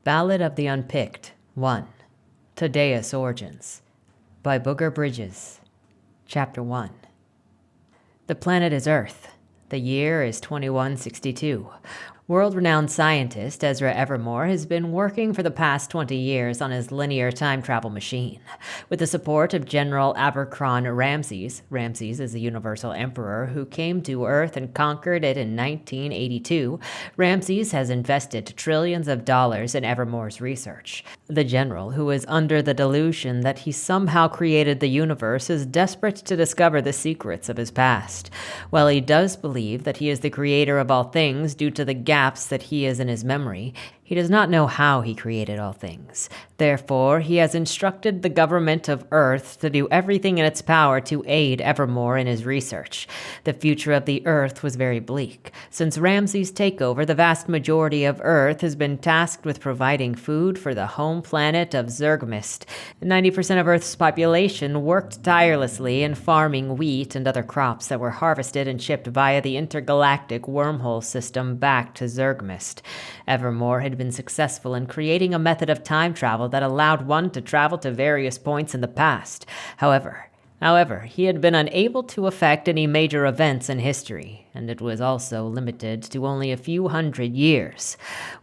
Ballad of the Unpicked1, Tadeus Origins, by Booger Bridges. Chapter 1. The planet is Earth. The year is 2162. World-renowned scientist Ezra Evermore has been working for the past 20 years on his linear time travel machine. With the support of General Abercron Ramses is the Universal Emperor who came to Earth and conquered it in 1982, Ramses has invested trillions of dollars in Evermore's research. The general, who is under the delusion that he somehow created the universe, is desperate to discover the secrets of his past. While he does believe that he is the creator of all things due to the gaps that he is in his memory, he does not know how he created all things. Therefore, he has instructed the government of Earth to do everything in its power to aid Evermore in his research. The future of the Earth was very bleak. Since Ramses' takeover, the vast majority of Earth has been tasked with providing food for the home planet of Zergmist. 90% of Earth's population worked tirelessly in farming wheat and other crops that were harvested and shipped via the intergalactic wormhole system back to Zergmist. Evermore had been successful in creating a method of time travel that allowed one to travel to various points in the past. However, he had been unable to affect any major events in history, and it was also limited to only a few hundred years.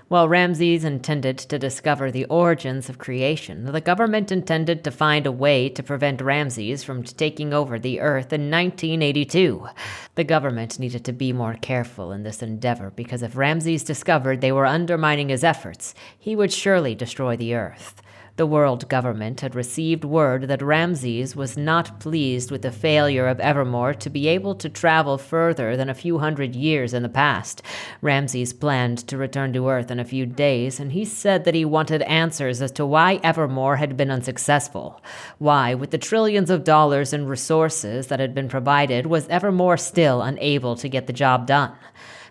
While Ramses intended to discover the origins of creation, the government intended to find a way to prevent Ramses from taking over the Earth in 1982. The government needed to be more careful in this endeavor because if Ramses discovered they were undermining his efforts, he would surely destroy the Earth. The world government had received word that Ramses was not pleased with the failure of Evermore to be able to travel further than a few hundred years in the past. Ramses planned to return to Earth in a few days, and he said that he wanted answers as to why Evermore had been unsuccessful. Why, with the trillions of dollars in resources that had been provided, was Evermore still unable to get the job done?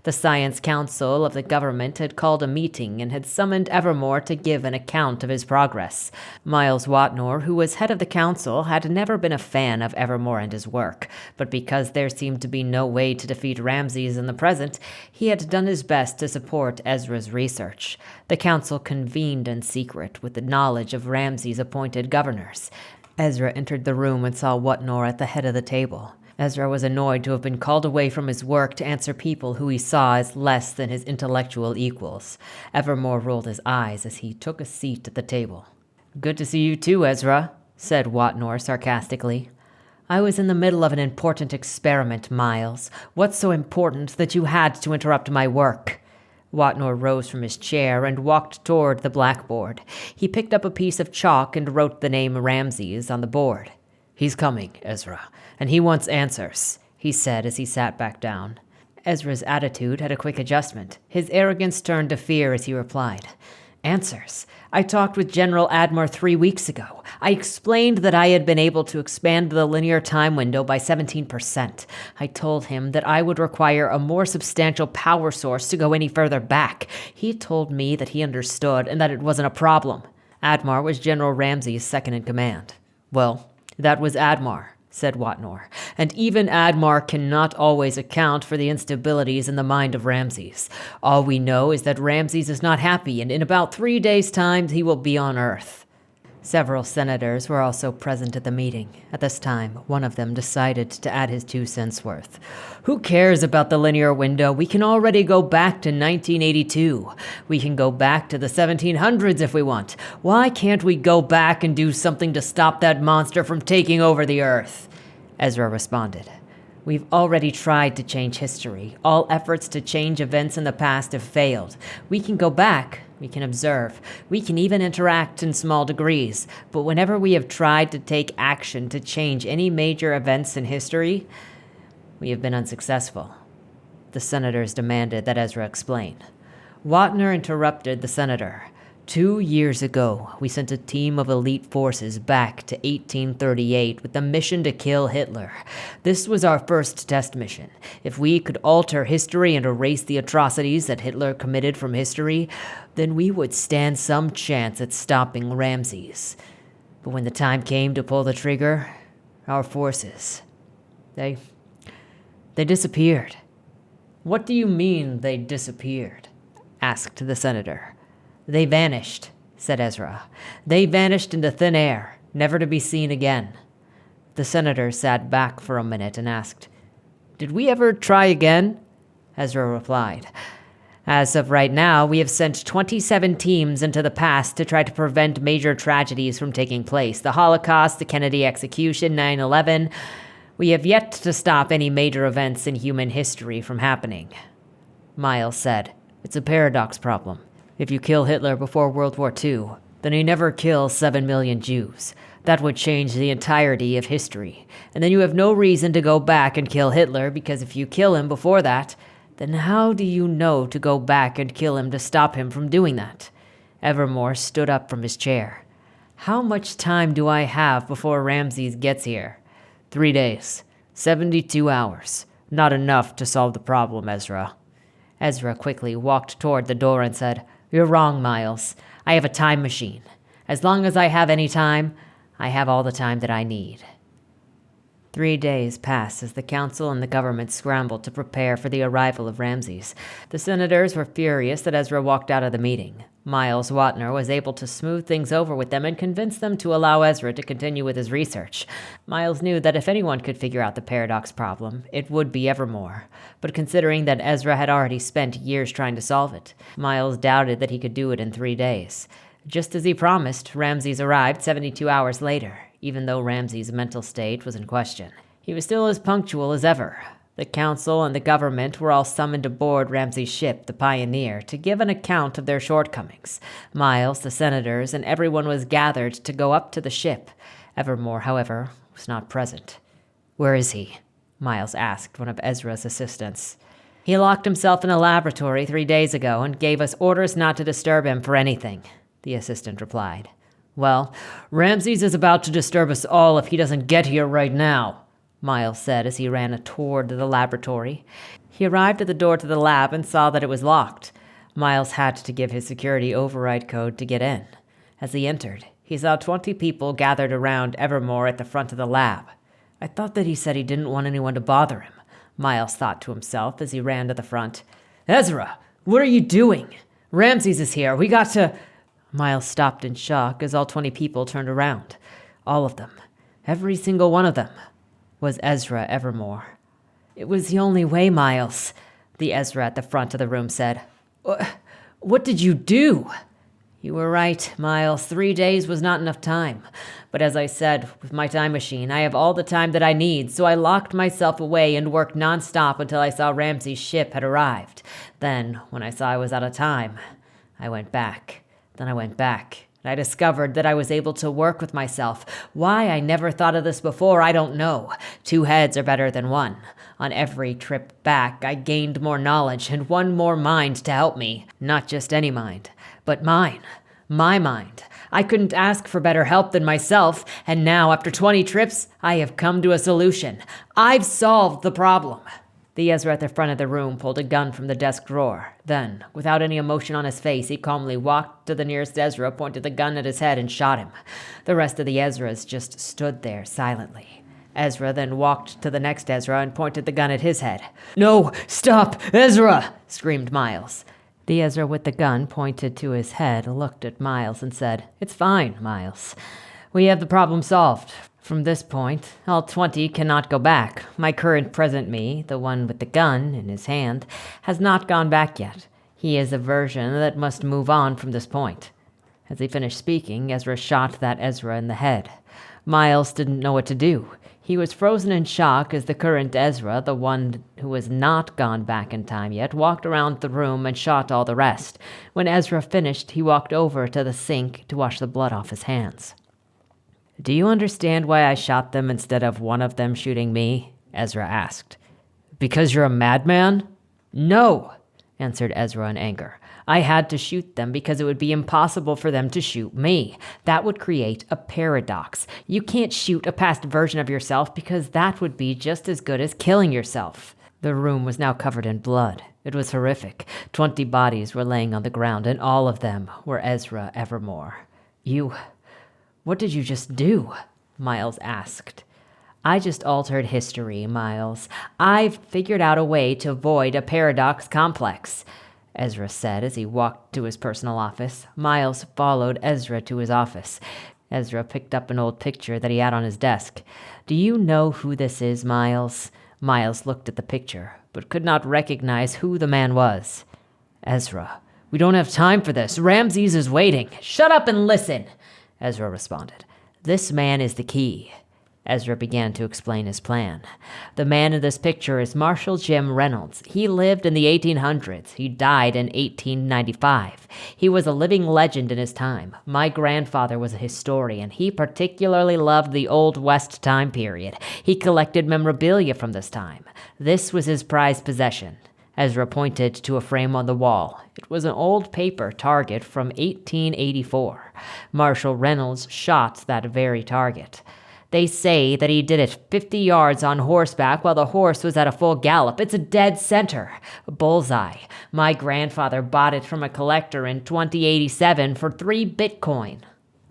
The Science Council of the government had called a meeting and had summoned Evermore to give an account of his progress. Miles Watnor, who was head of the council, had never been a fan of Evermore and his work, but because there seemed to be no way to defeat Ramses in the present, he had done his best to support Ezra's research. The council convened in secret with the knowledge of Ramses' appointed governors. Ezra entered the room and saw Watnor at the head of the table. Ezra was annoyed to have been called away from his work to answer people who he saw as less than his intellectual equals. Evermore rolled his eyes as he took a seat at the table. "Good to see you too, Ezra," said Watnor sarcastically. "I was in the middle of an important experiment, Miles. What's so important that you had to interrupt my work?" Watnor rose from his chair and walked toward the blackboard. He picked up a piece of chalk and wrote the name Ramses on the board. "He's coming, Ezra, and he wants answers," he said as he sat back down. Ezra's attitude had a quick adjustment. His arrogance turned to fear as he replied, "Answers? I talked with General Admor 3 weeks ago. I explained that I had been able to expand the linear time window by 17%. I told him that I would require a more substantial power source to go any further back. He told me that he understood and that it wasn't a problem." Admor was General Ramses' second-in-command. "Well, that was Admor," said Watnor, "and even Admor cannot always account for the instabilities in the mind of Ramses. All we know is that Ramses is not happy, and in about 3 days' time he will be on Earth." Several senators were also present at the meeting. At this time, one of them decided to add his 2 cents worth. "Who cares about the linear window? We can already go back to 1982. We can go back to the 1700s if we want. Why can't we go back and do something to stop that monster from taking over the Earth?" Ezra responded. "We've already tried to change history. All efforts to change events in the past have failed. We can go back. We can observe. We can even interact in small degrees. But whenever we have tried to take action to change any major events in history, we have been unsuccessful." The senators demanded that Ezra explain. Watnor interrupted the senator. 2 years ago, we sent a team of elite forces back to 1838 with the mission to kill Hitler. This was our first test mission. If we could alter history and erase the atrocities that Hitler committed from history, then we would stand some chance at stopping Ramses. But when the time came to pull the trigger, our forces, they disappeared." "What do you mean they disappeared?" asked the senator. They vanished, said Ezra. They vanished into thin air, never to be seen again. The senator sat back for a minute and asked, "Did we ever try again?" Ezra replied, "As of right now, we have sent 27 teams into the past to try to prevent major tragedies from taking place. The Holocaust, the Kennedy execution, 9/11. We have yet to stop any major events in human history from happening." Miles said, "It's a paradox problem. If you kill Hitler before World War II, then you never kill 7 million Jews. That would change the entirety of history. And then you have no reason to go back and kill Hitler, because if you kill him before that, then how do you know to go back and kill him to stop him from doing that?" Evermore stood up from his chair. "How much time do I have before Ramses gets here?" 3 days. 72 hours. Not enough to solve the problem, Ezra." Ezra quickly walked toward the door and said, "You're wrong, Miles. I have a time machine. As long as I have any time, I have all the time that I need." 3 days passed as the council and the government scrambled to prepare for the arrival of Ramses. The senators were furious that Ezra walked out of the meeting. Miles Watner was able to smooth things over with them and convince them to allow Ezra to continue with his research. Miles knew that if anyone could figure out the paradox problem, it would be Evermore. But considering that Ezra had already spent years trying to solve it, Miles doubted that he could do it in 3 days. Just as he promised, Ramses arrived 72 hours later, even though Ramses' mental state was in question. He was still as punctual as ever. The council and the government were all summoned aboard Ramses' ship, the Pioneer, to give an account of their shortcomings. Miles, the senators, and everyone was gathered to go up to the ship. Evermore, however, was not present. "Where is he?" Miles asked one of Ezra's assistants. "He locked himself in a laboratory 3 days ago and gave us orders not to disturb him for anything," the assistant replied. "Well, Ramses is about to disturb us all if he doesn't get here right now," Miles said as he ran toward the laboratory. He arrived at the door to the lab and saw that it was locked. Miles had to give his security override code to get in. As he entered, he saw 20 people gathered around Evermore at the front of the lab. "I thought that he said he didn't want anyone to bother him," Miles thought to himself as he ran to the front. "Ezra, what are you doing? Ramses is here. We got to—" Miles stopped in shock as all 20 people turned around. All of them, every single one of them, was Ezra Evermore. "It was the only way, Miles," the Ezra at the front of the room said. What did you do?" "You were right, Miles. 3 days was not enough time. But as I said, with my time machine, I have all the time that I need, so I locked myself away and worked nonstop until I saw Ramses' ship had arrived. Then, when I saw I was out of time, I went back. Then I went back. I discovered that I was able to work with myself. Why I never thought of this before, I don't know. 2 heads are better than 1. On every trip back, I gained more knowledge and one more mind to help me. Not just any mind, but mine. My mind. I couldn't ask for better help than myself, and now, after 20 trips, I have come to a solution. I've solved the problem." The Ezra at the front of the room pulled a gun from the desk drawer. Then, without any emotion on his face, he calmly walked to the nearest Ezra, pointed the gun at his head, and shot him. The rest of the Ezras just stood there silently. Ezra then walked to the next Ezra and pointed the gun at his head. "No, stop, Ezra!" screamed Miles. The Ezra with the gun pointed to his head looked at Miles and said, "It's fine, Miles. We have the problem solved. From this point, all 20 cannot go back. My current present me, the one with the gun in his hand, has not gone back yet. He is a version that must move on from this point." As he finished speaking, Ezra shot that Ezra in the head. Miles didn't know what to do. He was frozen in shock as the current Ezra, the one who has not gone back in time yet, walked around the room and shot all the rest. When Ezra finished, he walked over to the sink to wash the blood off his hands. "Do you understand why I shot them instead of one of them shooting me?" Ezra asked. "Because you're a madman?" "No," answered Ezra in anger. "I had to shoot them because it would be impossible for them to shoot me. That would create a paradox. You can't shoot a past version of yourself because that would be just as good as killing yourself." The room was now covered in blood. It was horrific. 20 bodies were laying on the ground, and all of them were Ezra Evermore. What did you just do?" Miles asked. "I just altered history, Miles. I've figured out a way to void a paradox complex." Ezra said as he walked to his personal office. Miles followed Ezra to his office. Ezra picked up an old picture that he had on his desk. "Do you know who this is, Miles?" Miles looked at the picture, but could not recognize who the man was. "Ezra, we don't have time for this. Ramses is waiting." "Shut up and listen," Ezra responded. "This man is the key." Ezra began to explain his plan. "The man in this picture is Marshal Jim Reynolds. He lived in the 1800s. He died in 1895. He was a living legend in his time. My grandfather was a historian. He particularly loved the Old West time period. He collected memorabilia from this time. This was his prized possession." Ezra pointed to a frame on the wall. It was an old paper target from 1884. Marshal Reynolds shot that very target. They say that he did it 50 yards on horseback while the horse was at a full gallop. It's a dead center. A bullseye. My grandfather bought it from a collector in 2087 for 3 Bitcoin.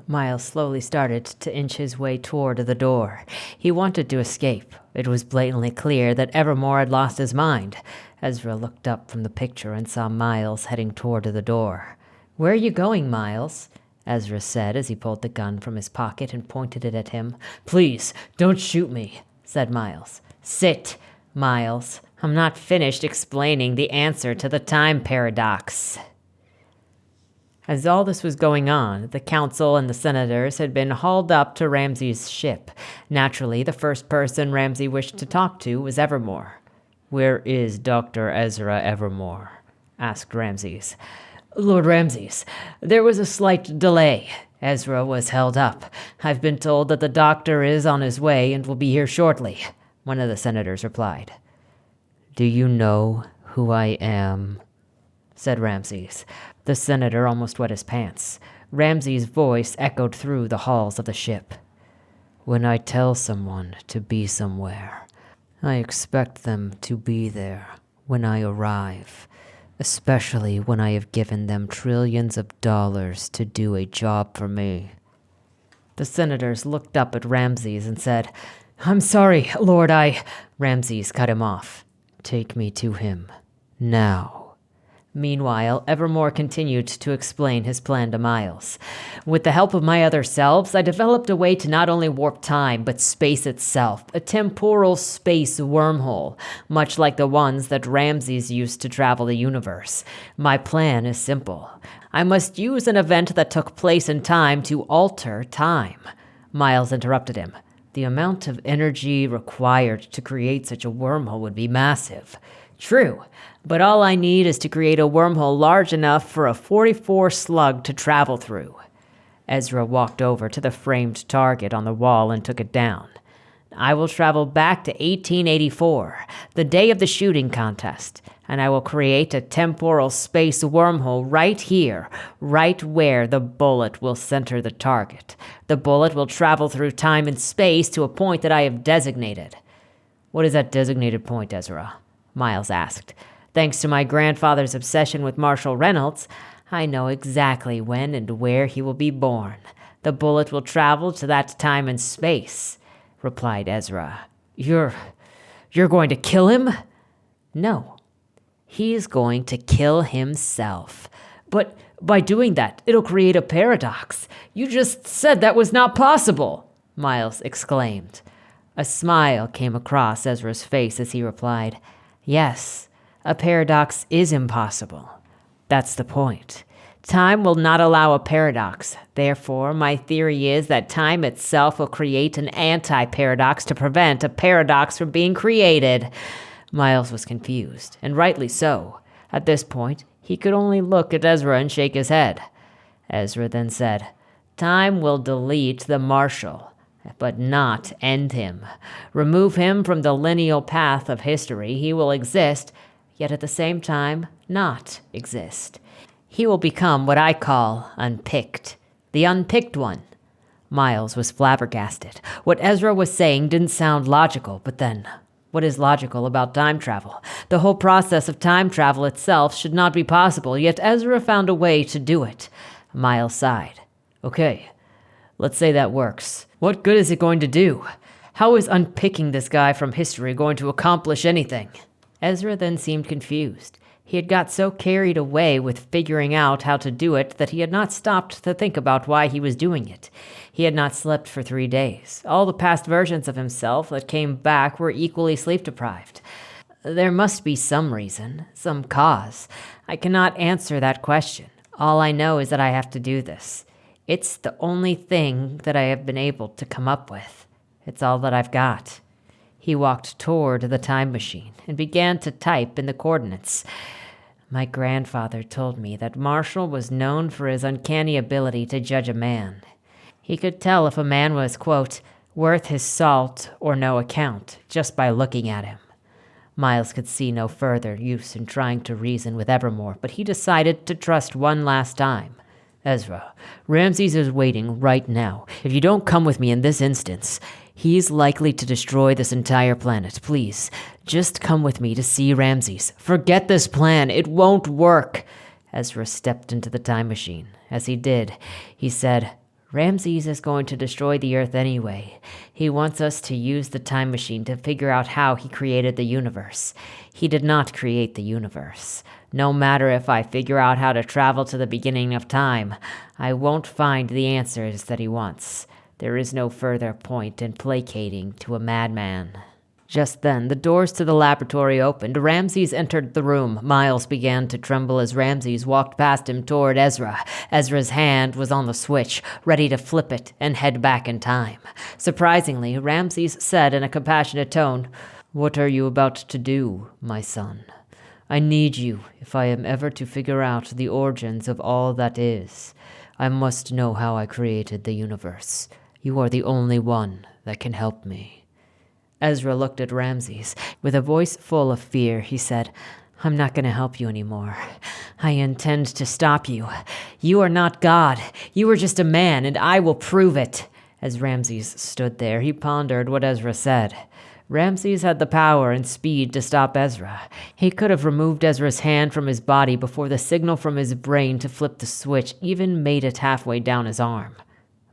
Miles slowly started to inch his way toward the door. He wanted to escape. It was blatantly clear that Evermore had lost his mind. Ezra looked up from the picture and saw Miles heading toward the door. "Where are you going, Miles?" Ezra said as he pulled the gun from his pocket and pointed it at him. "Please, don't shoot me," said Miles. "Sit, Miles. I'm not finished explaining the answer to the time paradox." As all this was going on, the council and the senators had been hauled up to Ramses' ship. Naturally, the first person Ramses wished to talk to was Evermore. "Where is Dr. Ezra Evermore?" asked Ramses. "Lord Ramses, there was a slight delay. Ezra was held up. I've been told that the doctor is on his way and will be here shortly," one of the senators replied. "Do you know who I am?" said Ramses. The senator almost wet his pants. Ramses' voice echoed through the halls of the ship. "When I tell someone to be somewhere, I expect them to be there when I arrive, especially when I have given them trillions of dollars to do a job for me." The senators looked up at Ramses and said, "I'm sorry, Lord, Ramses cut him off. "Take me to him, now." Meanwhile, Evermore continued to explain his plan to Miles. "With the help of my other selves, I developed a way to not only warp time, but space itself, a temporal space wormhole, much like the ones that Ramses used to travel the universe. My plan is simple. I must use an event that took place in time to alter time." Miles interrupted him. "The amount of energy required to create such a wormhole would be massive." "True, but all I need is to create a wormhole large enough for a 44 slug to travel through." Ezra walked over to the framed target on the wall and took it down. "I will travel back to 1884, the day of the shooting contest, and I will create a temporal space wormhole right here, right where the bullet will center the target. The bullet will travel through time and space to a point that I have designated." "What is that designated point, Ezra?" Miles asked. "Thanks to my grandfather's obsession with Marshal Reynolds, I know exactly when and where he will be born. The bullet will travel to that time and space," replied Ezra. You're going to kill him?" "No. He's going to kill himself." "But by doing that, it'll create a paradox. You just said that was not possible," Miles exclaimed. A smile came across Ezra's face as he replied, "Yes, a paradox is impossible. That's the point. Time will not allow a paradox. Therefore, my theory is that time itself will create an anti-paradox to prevent a paradox from being created." Miles was confused, and rightly so. At this point, he could only look at Ezra and shake his head. Ezra then said, "Time will delete the Marshal, but not end him. Remove him from the lineal path of history. He will exist, yet at the same time not exist. He will become what I call unpicked, the unpicked one." Miles was flabbergasted. What Ezra was saying didn't sound logical, but then, what is logical about time travel? The whole process of time travel itself should not be possible, yet Ezra found a way to do it. Miles sighed. "Okay, let's say that works. What good is it going to do? How is unpicking this guy from history going to accomplish anything?" Ezra then seemed confused. He had got so carried away with figuring out how to do it that he had not stopped to think about why he was doing it. He had not slept for 3 days. All the past versions of himself that came back were equally sleep-deprived. There must be some reason, some cause. I cannot answer that question. All I know is that I have to do this. It's the only thing that I have been able to come up with. It's all that I've got. He walked toward the time machine and began to type in the coordinates. My grandfather told me that Marshall was known for his uncanny ability to judge a man. He could tell if a man was, quote, worth his salt or no account just by looking at him. Miles could see no further use in trying to reason with Evermore, but he decided to trust one last time. Ezra, Ramses is waiting right now. If you don't come with me in this instance, he's likely to destroy this entire planet. Please, just come with me to see Ramses. Forget this plan. It won't work. Ezra stepped into the time machine. As he did, he said, Ramses is going to destroy the Earth anyway. He wants us to use the time machine to figure out how he created the universe. He did not create the universe. No matter if I figure out how to travel to the beginning of time, I won't find the answers that he wants. There is no further point in placating to a madman. Just then, the doors to the laboratory opened. Ramses entered the room. Miles began to tremble as Ramses walked past him toward Ezra. Ezra's hand was on the switch, ready to flip it and head back in time. Surprisingly, Ramses said in a compassionate tone, What are you about to do, my son? I need you if I am ever to figure out the origins of all that is. I must know how I created the universe. You are the only one that can help me. Ezra looked at Ramses. With a voice full of fear, he said, I'm not going to help you anymore. I intend to stop you. You are not God. You are just a man, and I will prove it. As Ramses stood there, he pondered what Ezra said. Ramses had the power and speed to stop Ezra. He could have removed Ezra's hand from his body before the signal from his brain to flip the switch even made it halfway down his arm.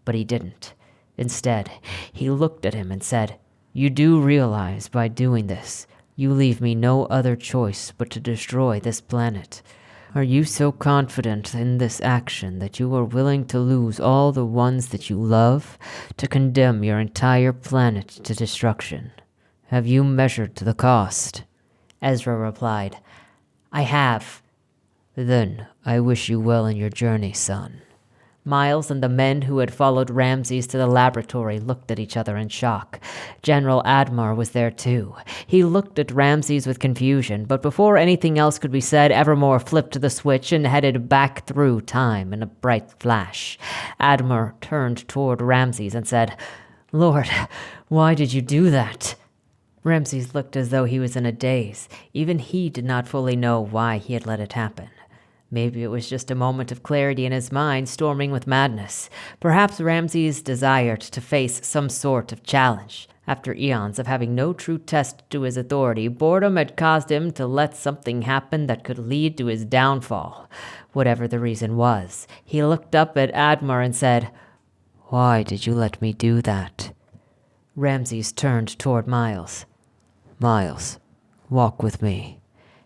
But he didn't. Instead, he looked at him and said, You do realize by doing this, you leave me no other choice but to destroy this planet. Are you so confident in this action that you are willing to lose all the ones that you love to condemn your entire planet to destruction? Have you measured the cost? Ezra replied, I have. Then I wish you well in your journey, son. Miles and the men who had followed Ramses to the laboratory looked at each other in shock. General Admar was there too. He looked at Ramses with confusion, but before anything else could be said, Evermore flipped the switch and headed back through time in a bright flash. Admar turned toward Ramses and said, Lord, why did you do that? Ramses looked as though he was in a daze. Even he did not fully know why he had let it happen. Maybe it was just a moment of clarity in his mind storming with madness. Perhaps Ramses desired to face some sort of challenge. After eons of having no true test to his authority, boredom had caused him to let something happen that could lead to his downfall. Whatever the reason was, he looked up at Admar and said, Why did you let me do that? Ramses turned toward Miles. Miles, walk with me.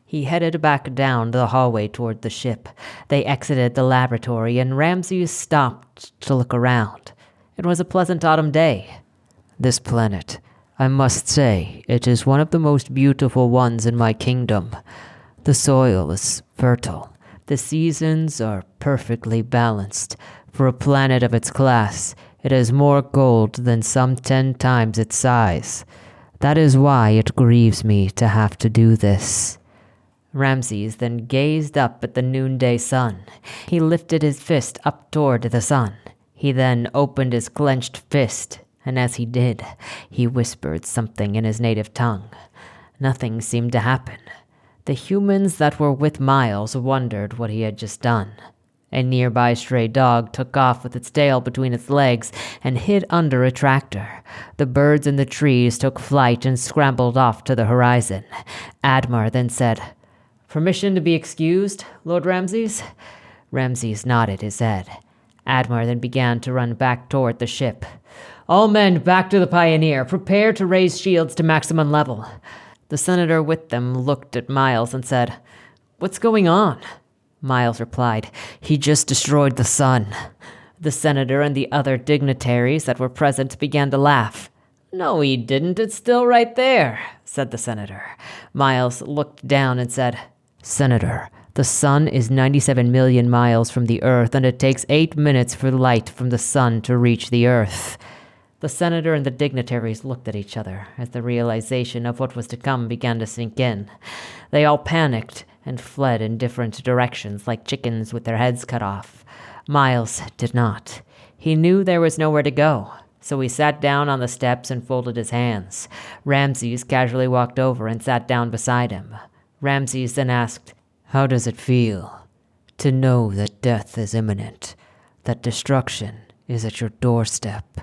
He headed back down the hallway toward the ship. They exited the laboratory, and Ramses stopped to look around. It was a pleasant autumn day. This planet, I must say, it is one of the most beautiful ones in my kingdom. The soil is fertile. The seasons are perfectly balanced. For a planet of its class, it has more gold than some 10 times its size. That is why it grieves me to have to do this. Ramses then gazed up at the noonday sun. He lifted his fist up toward the sun. He then opened his clenched fist, and as he did, he whispered something in his native tongue. Nothing seemed to happen. The humans that were with Miles wondered what he had just done. A nearby stray dog took off with its tail between its legs and hid under a tractor. The birds in the trees took flight and scrambled off to the horizon. Admar then said, Permission to be excused, Lord Ramses? Ramses nodded his head. Admar then began to run back toward the ship. All men back to the Pioneer. Prepare to raise shields to maximum level. The senator with them looked at Miles and said, What's going on? Miles replied. He just destroyed the sun. The senator and the other dignitaries that were present began to laugh. No, he didn't. It's still right there, said the senator. Miles looked down and said, Senator, the sun is 97 million miles from the earth, and it takes 8 minutes for light from the sun to reach the earth. The senator and the dignitaries looked at each other as the realization of what was to come began to sink in. They all panicked and fled in different directions like chickens with their heads cut off. Miles did not. He knew there was nowhere to go, so he sat down on the steps and folded his hands. Ramses casually walked over and sat down beside him. Ramses then asked, How does it feel to know that death is imminent, that destruction is at your doorstep?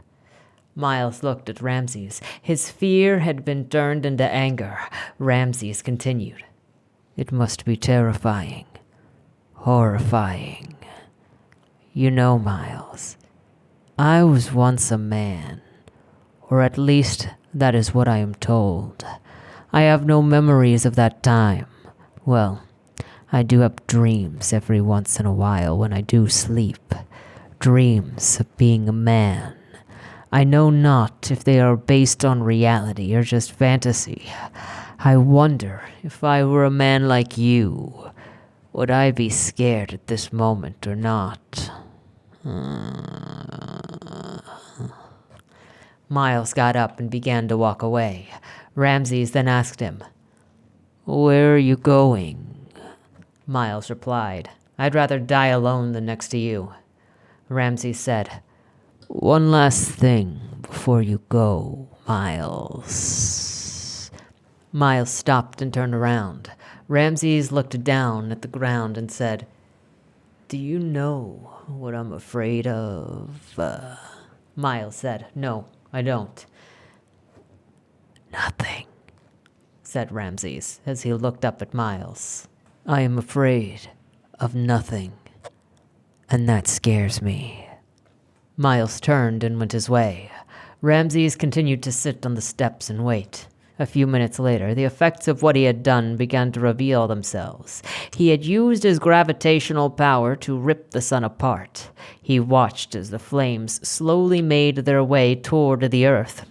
Miles looked at Ramses. His fear had been turned into anger. Ramses continued, It must be terrifying, horrifying. You know, Miles, I was once a man, or at least that is what I am told. I have no memories of that time. Well, I do have dreams every once in a while when I do sleep. Dreams of being a man. I know not if they are based on reality or just fantasy. I wonder if I were a man like you, would I be scared at this moment or not? Miles got up and began to walk away. Ramses then asked him, Where are you going? Miles replied, I'd rather die alone than next to you. Ramses said, One last thing before you go, Miles. Miles stopped and turned around. Ramses looked down at the ground and said, Do you know what I'm afraid of? Miles said, No, I don't. Nothing, said Ramses as he looked up at Miles. I am afraid of nothing, and that scares me. Miles turned and went his way. Ramses continued to sit on the steps and wait. A few minutes later, the effects of what he had done began to reveal themselves. He had used his gravitational power to rip the sun apart. He watched as the flames slowly made their way toward the earth.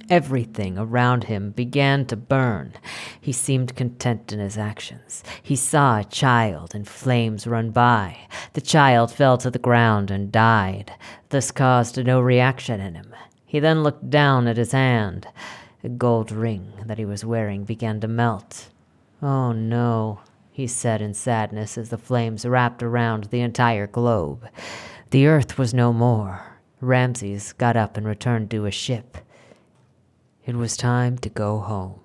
Everything around him began to burn. He seemed content in his actions. He saw a child and flames run by. The child fell to the ground and died. This caused no reaction in him. He then looked down at his hand. A gold ring that he was wearing began to melt. Oh no, he said in sadness as the flames wrapped around the entire globe. The earth was no more. Ramses got up and returned to his ship. It was time to go home.